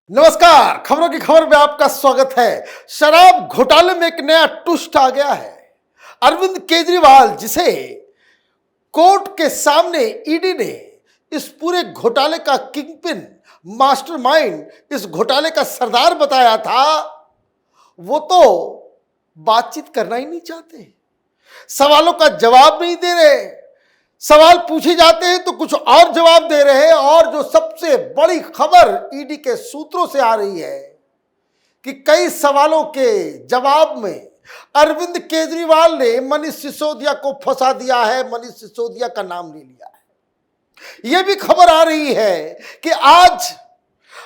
नमस्कार, खबरों की खबर में आपका स्वागत है। शराब घोटाले में एक नया ट्विस्ट आ गया है। अरविंद केजरीवाल, जिसे कोर्ट के सामने ईडी ने इस पूरे घोटाले का किंगपिन, मास्टरमाइंड, इस घोटाले का सरदार बताया था, वो तो बातचीत करना ही नहीं चाहते, सवालों का जवाब नहीं दे रहे। सवाल पूछे जाते हैं तो कुछ और जवाब दे रहे हैं। और जो सबसे बड़ी खबर ईडी के सूत्रों से आ रही है कि कई सवालों के जवाब में अरविंद केजरीवाल ने मनीष सिसोदिया को फंसा दिया है, मनीष सिसोदिया का नाम ले लिया है। यह भी खबर आ रही है कि आज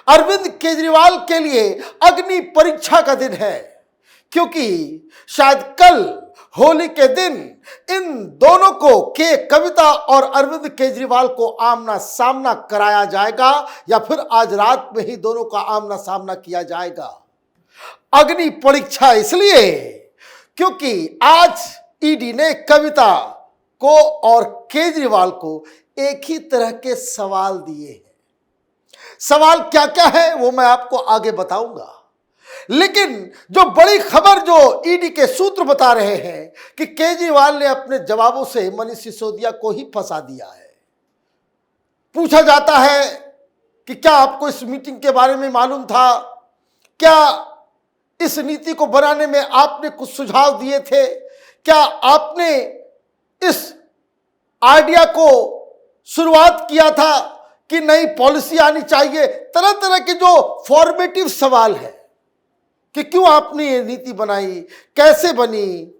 अरविंद केजरीवाल के लिए अग्नि परीक्षा का दिन है, क्योंकि शायद कल होली के दिन इन दोनों को, के कविता और अरविंद केजरीवाल को आमना सामना कराया जाएगा, या फिर आज रात में ही दोनों का आमना सामना किया जाएगा। अग्नि परीक्षा इसलिए क्योंकि आज ईडी ने कविता को और केजरीवाल को एक ही तरह के सवाल दिए हैं। सवाल क्या क्या है वो मैं आपको आगे बताऊंगा, लेकिन जो बड़ी खबर जो ईडी के सूत्र बता रहे हैं कि केजरीवाल ने अपने जवाबों से मनीष सिसोदिया को ही फंसा दिया है। पूछा जाता है कि क्या आपको इस मीटिंग के बारे में मालूम था? क्या इस नीति को बनाने में आपने कुछ सुझाव दिए थे? क्या आपने इस आइडिया को शुरुआत किया था कि नई पॉलिसी आनी चाहिए? तरह तरह के जो फॉर्मेटिव सवाल है कि क्यों आपने ये नीति बनाई, कैसे बनी,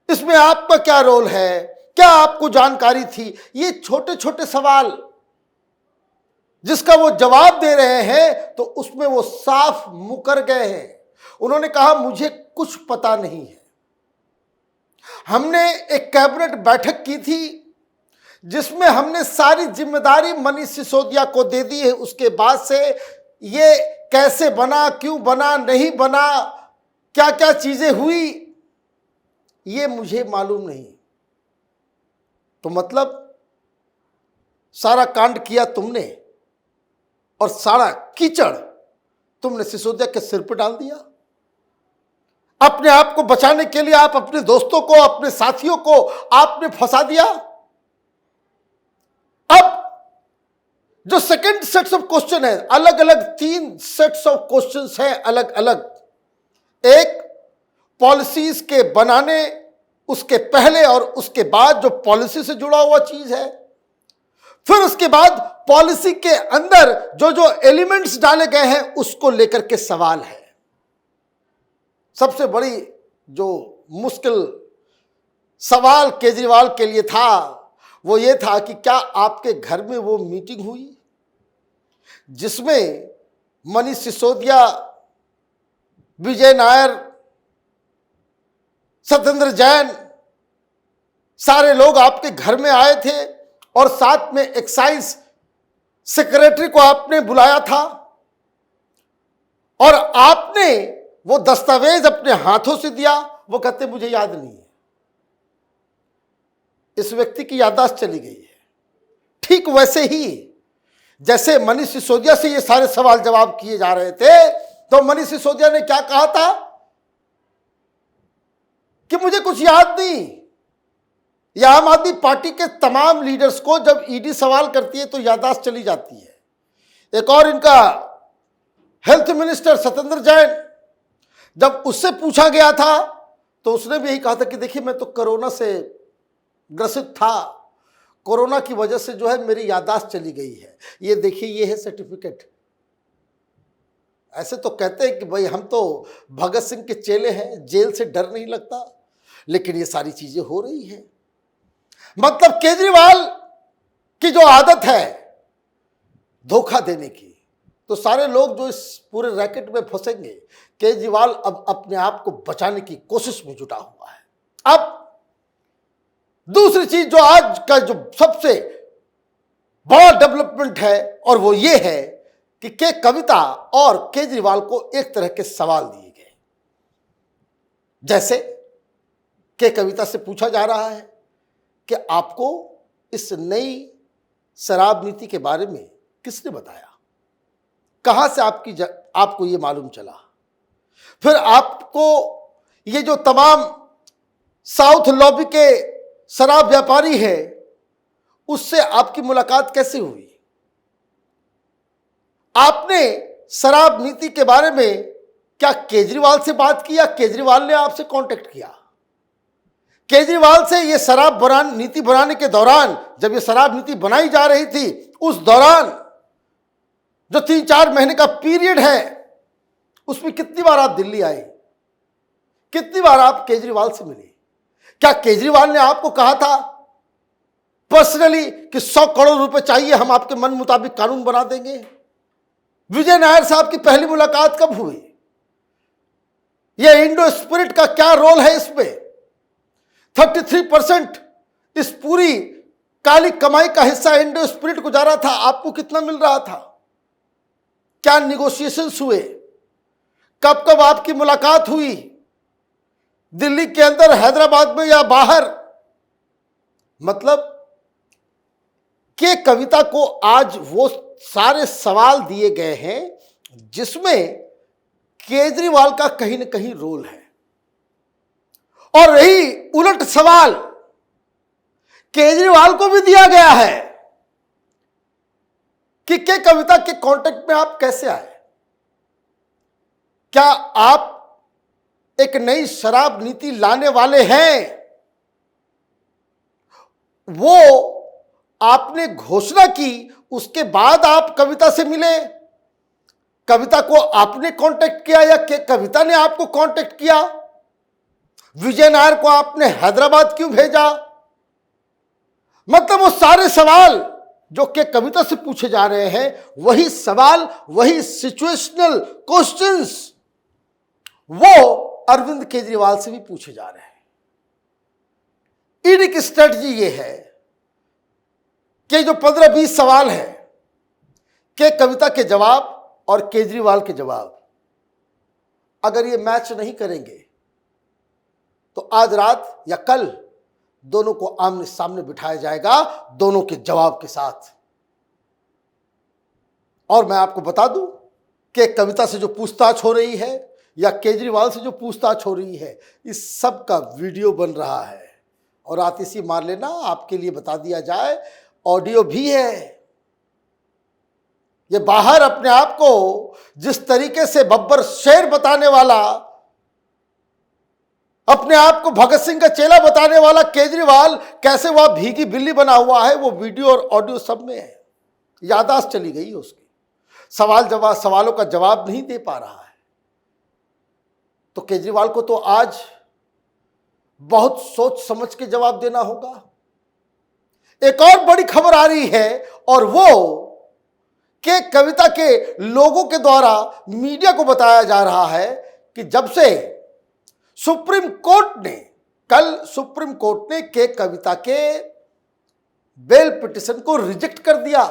इसमें आपका क्या रोल है, क्या आपको जानकारी थी? ये छोटे छोटे सवाल जिसका वो जवाब दे रहे हैं, तो उसमें वो साफ मुकर गए हैं। उन्होंने कहा मुझे कुछ पता नहीं है। हमने एक कैबिनेट बैठक की थी जिसमें हमने सारी जिम्मेदारी मनीष सिसोदिया को दे दी है। उसके बाद से ये कैसे बना, क्यों बना, नहीं बना, क्या क्या चीजें हुई, ये मुझे मालूम नहीं। तो मतलब सारा कांड किया तुमने और सारा कीचड़ तुमने सिसोदिया के सिर पर डाल दिया। अपने आप को बचाने के लिए आप अपने दोस्तों को, अपने साथियों को आपने फंसा दिया। अब जो सेकंड सेट्स ऑफ क्वेश्चन है, अलग अलग 3 सेट्स ऑफ क्वेश्चंस हैं, अलग अलग। एक पॉलिसीज के बनाने, उसके पहले और उसके बाद जो पॉलिसी से जुड़ा हुआ चीज है। फिर उसके बाद पॉलिसी के अंदर जो जो एलिमेंट्स डाले गए हैं उसको लेकर के सवाल है। सबसे बड़ी जो मुश्किल सवाल केजरीवाल के लिए था वो ये था कि क्या आपके घर में वो मीटिंग हुई जिसमें मनीष सिसोदिया, विजय नायर, सत्येंद्र जैन, सारे लोग आपके घर में आए थे और साथ में एक्साइज सेक्रेटरी को आपने बुलाया था और आपने वो दस्तावेज अपने हाथों से दिया? वो कहते मुझे याद नहीं है। इस व्यक्ति की याददाश्त चली गई है। ठीक वैसे ही जैसे मनीष सिसोदिया से ये सारे सवाल जवाब किए जा रहे थे, तो मनीष सिसोदिया ने क्या कहा था कि मुझे कुछ याद नहीं। यह आम आदमी पार्टी के तमाम लीडर्स को जब ईडी सवाल करती है तो याददाश्त चली जाती है। एक और इनका हेल्थ मिनिस्टर सत्येंद्र जैन, जब उससे पूछा गया था तो उसने भी यही कहा था कि देखिए मैं तो कोरोना से ग्रसित था, कोरोना की वजह से जो है मेरी याददाश्त चली गई है। ये देखिए, ये है सर्टिफिकेट। ऐसे तो कहते हैं कि भाई हम तो भगत सिंह के चेले हैं, जेल से डर नहीं लगता, लेकिन ये सारी चीजें हो रही हैं। मतलब केजरीवाल की जो आदत है धोखा देने की, तो सारे लोग जो इस पूरे रैकेट में फंसेंगे, केजरीवाल अब अपने आप को बचाने की कोशिश में जुटा हुआ है। अब दूसरी चीज जो आज का जो सबसे बड़ा डेवलपमेंट है, और वो ये है कि के कविता और केजरीवाल को एक तरह के सवाल दिए गए। जैसे के कविता से पूछा जा रहा है कि आपको इस नई शराब नीति के बारे में किसने बताया, कहां से आपकी आपको ये मालूम चला। फिर आपको ये जो तमाम साउथ लॉबी के शराब व्यापारी है उससे आपकी मुलाकात कैसे हुई? आपने शराब नीति के बारे में क्या केजरीवाल से बात की या केजरीवाल ने आपसे कांटेक्ट किया? केजरीवाल से ये नीति बनाने के दौरान, जब ये शराब नीति बनाई जा रही थी, उस दौरान जो 3-4 महीने का पीरियड है उसमें कितनी बार आप दिल्ली आए? कितनी बार आप केजरीवाल से मिले? क्या केजरीवाल ने आपको कहा था पर्सनली कि 100 करोड़ रुपए चाहिए, हम आपके मन मुताबिक कानून बना देंगे? विजय नायर साहब की पहली मुलाकात कब हुई? यह इंडो स्पिरिट का क्या रोल है इसमें? 33% इस पूरी काली कमाई का हिस्सा इंडो स्पिरिट को जा रहा था। आपको कितना मिल रहा था? क्या निगोशिएशंस हुए? कब कब आपकी मुलाकात हुई? दिल्ली के अंदर, हैदराबाद में या बाहर? मतलब के कविता को आज वो सारे सवाल दिए गए हैं जिसमें केजरीवाल का कहीं ना कहीं रोल है। और रही उलट सवाल, केजरीवाल को भी दिया गया है कि के कविता के कांटेक्ट में आप कैसे आए? क्या आप एक नई शराब नीति लाने वाले हैं? वो आपने घोषणा की, उसके बाद आप कविता से मिले? कविता को आपने कांटेक्ट किया या के कविता ने आपको कांटेक्ट किया? विजय नायर को आपने हैदराबाद क्यों भेजा? मतलब वो सारे सवाल जो के कविता से पूछे जा रहे हैं, वही सवाल, वही सिचुएशनल क्वेश्चंस वो अरविंद केजरीवाल से भी पूछे जा रहे हैं। ईडी की स्ट्रेटजी ये है कि जो 15-20 सवाल है, के कविता के जवाब और केजरीवाल के जवाब अगर ये मैच नहीं करेंगे तो आज रात या कल दोनों को आमने सामने बिठाया जाएगा, दोनों के जवाब के साथ। और मैं आपको बता दूं कि कविता से जो पूछताछ हो रही है या केजरीवाल से जो पूछताछ हो रही है, इस सब का वीडियो बन रहा है। और आतिशी मार लेना, आपके लिए बता दिया जाए, ऑडियो भी है। ये बाहर अपने आप को जिस तरीके से बब्बर शेर बताने वाला, अपने आप को भगत सिंह का चेला बताने वाला केजरीवाल कैसे वह भीगी बिल्ली बना हुआ है, वो वीडियो और ऑडियो सब में है। याददाश्त चली गई है उसकी, सवालों का जवाब नहीं दे पा रहा है। तो केजरीवाल को तो आज बहुत सोच समझ के जवाब देना होगा। एक और बड़ी खबर आ रही है और वो कि कविता के लोगों के द्वारा मीडिया को बताया जा रहा है कि जब से सुप्रीम कोर्ट ने के कविता के बेल पिटिशन को रिजेक्ट कर दिया।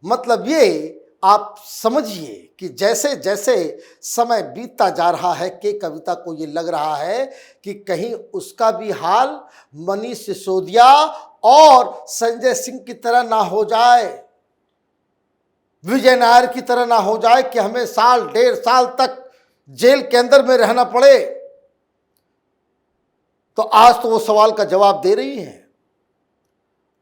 मतलब ये आप समझिए कि जैसे जैसे समय बीतता जा रहा है, के कविता को ये लग रहा है कि कहीं उसका भी हाल मनीष सिसोदिया और संजय सिंह की तरह ना हो जाए, विजय नायर की तरह ना हो जाए कि हमें 1.5 साल तक जेल के अंदर में रहना पड़े। तो आज तो वो सवाल का जवाब दे रही हैं।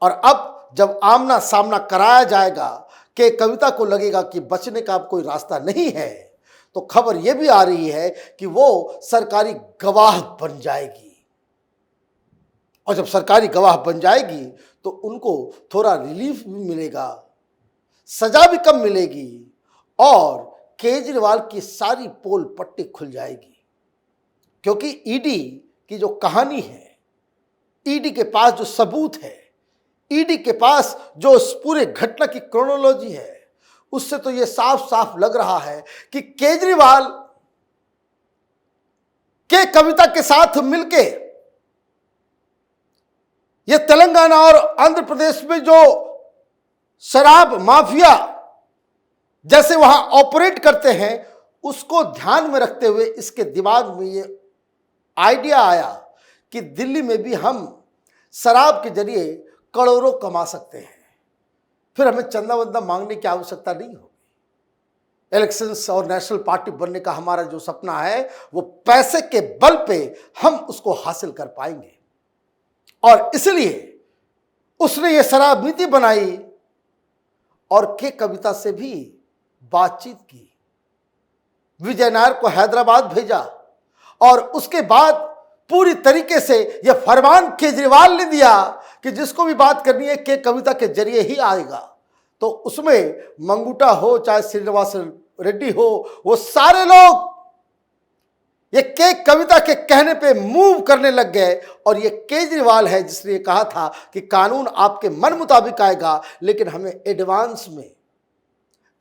और अब जब आमना सामना कराया जाएगा कि कविता को लगेगा कि बचने का अब कोई रास्ता नहीं है, तो खबर यह भी आ रही है कि वो सरकारी गवाह बन जाएगी। और जब सरकारी गवाह बन जाएगी तो उनको थोड़ा रिलीफ भी मिलेगा, सजा भी कम मिलेगी और केजरीवाल की सारी पोल पट्टी खुल जाएगी। क्योंकि ईडी की जो कहानी है, ईडी के पास जो सबूत है, ईडी के पास जो इस पूरे घटना की क्रोनोलॉजी है, उससे तो यह साफ साफ लग रहा है कि केजरीवाल के कविता के साथ मिलके ये तेलंगाना और आंध्र प्रदेश में जो शराब माफिया जैसे वहां ऑपरेट करते हैं, उसको ध्यान में रखते हुए इसके दिमाग में ये आइडिया आया कि दिल्ली में भी हम शराब के जरिए करोड़ों कमा सकते हैं। फिर हमें चंदा वंदा मांगने की आवश्यकता नहीं होगी। इलेक्शंस और नेशनल पार्टी बनने का हमारा जो सपना है वो पैसे के बल पे हम उसको हासिल कर पाएंगे। और इसलिए उसने ये शराब नीति बनाई और के कविता से भी बातचीत की, विजय नायर को हैदराबाद भेजा और उसके बाद पूरी तरीके से यह फरमान केजरीवाल ने दिया कि जिसको भी बात करनी है के कविता के जरिए ही आएगा। तो उसमें मंगूटा हो चाहे श्रीनिवास रेड्डी हो, वो सारे लोग ये के कविता के कहने पे मूव करने लग गए। और ये केजरीवाल है जिसने कहा था कि कानून आपके मन मुताबिक आएगा, लेकिन हमें एडवांस में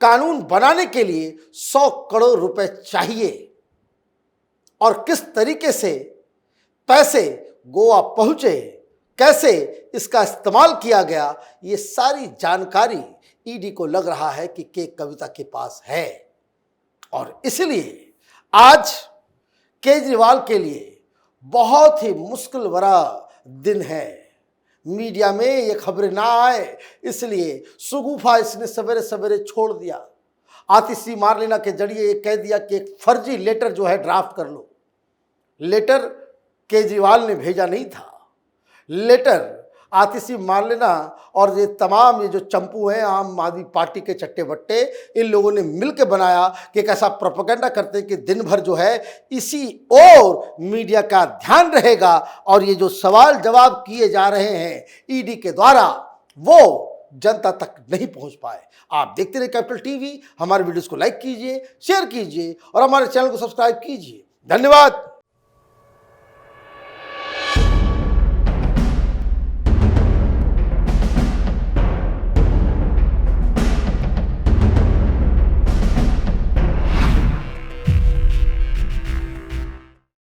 कानून बनाने के लिए 100 करोड़ रुपए चाहिए। और किस तरीके से पैसे गोवा पहुंचे, कैसे इसका इस्तेमाल किया गया, ये सारी जानकारी ईडी को लग रहा है कि के कविता के पास है। और इसलिए आज केजरीवाल के लिए बहुत ही मुश्किल भरा दिन है। मीडिया में ये खबरें ना आए इसलिए सुगुफा इसने सवेरे सवेरे छोड़ दिया। आतिशी मारलेना के जरिए ये कह दिया कि एक फर्जी लेटर जो है ड्राफ्ट कर लो। लेटर केजरीवाल ने भेजा नहीं था, लेटर आतिशी मारलेना और ये तमाम ये जो चंपू हैं आम आदमी पार्टी के चट्टे बट्टे, इन लोगों ने मिलकर बनाया कि एक ऐसा प्रोपेगेंडा करते हैं कि दिन भर जो है इसी और मीडिया का ध्यान रहेगा और ये जो सवाल जवाब किए जा रहे हैं ईडी के द्वारा वो जनता तक नहीं पहुंच पाए। आप देखते रहिए कैपिटल टीवी। हमारे वीडियोस को लाइक कीजिए, शेयर कीजिए और हमारे चैनल को सब्सक्राइब कीजिए। धन्यवाद।